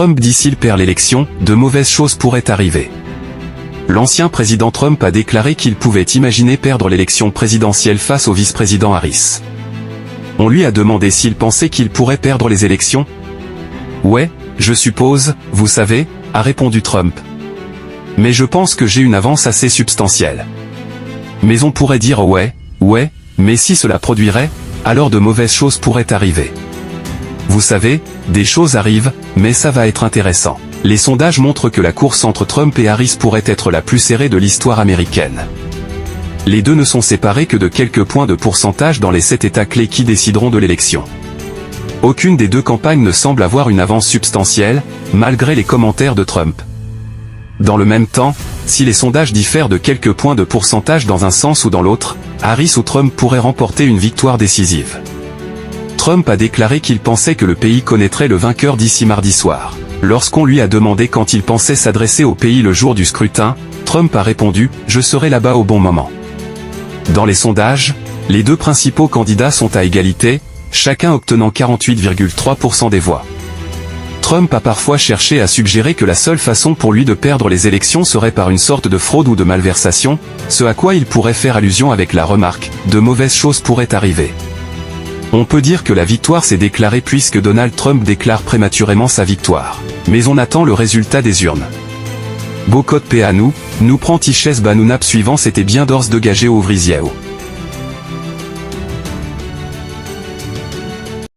Trump dit s'il perd l'élection, de mauvaises choses pourraient arriver. L'ancien président Trump a déclaré qu'il pouvait imaginer perdre l'élection présidentielle face au vice-président Harris. On lui a demandé s'il pensait qu'il pourrait perdre les élections. « Ouais, je suppose, vous savez », a répondu Trump. « Mais je pense que j'ai une avance assez substantielle. Mais on pourrait dire ouais, mais si cela produirait, alors de mauvaises choses pourraient arriver. Vous savez, des choses arrivent, mais ça va être intéressant. » Les sondages montrent que la course entre Trump et Harris pourrait être la plus serrée de l'histoire américaine. Les deux ne sont séparés que de quelques points de pourcentage dans les 7 États clés qui décideront de l'élection. Aucune des deux campagnes ne semble avoir une avance substantielle, malgré les commentaires de Trump. Dans le même temps, si les sondages diffèrent de quelques points de pourcentage dans un sens ou dans l'autre, Harris ou Trump pourraient remporter une victoire décisive. Trump a déclaré qu'il pensait que le pays connaîtrait le vainqueur d'ici mardi soir. Lorsqu'on lui a demandé quand il pensait s'adresser au pays le jour du scrutin, Trump a répondu « Je serai là-bas au bon moment ». Dans les sondages, les deux principaux candidats sont à égalité, chacun obtenant 48,3% des voix. Trump a parfois cherché à suggérer que la seule façon pour lui de perdre les élections serait par une sorte de fraude ou de malversation, ce à quoi il pourrait faire allusion avec la remarque « De mauvaises choses pourraient arriver ». On peut dire que la victoire s'est déclarée puisque Donald Trump déclare prématurément sa victoire. Mais on attend le résultat des urnes. Bokot Peanu, nous prend Tiches Banunap suivant c'était bien d'ors de gager au Vrisieo.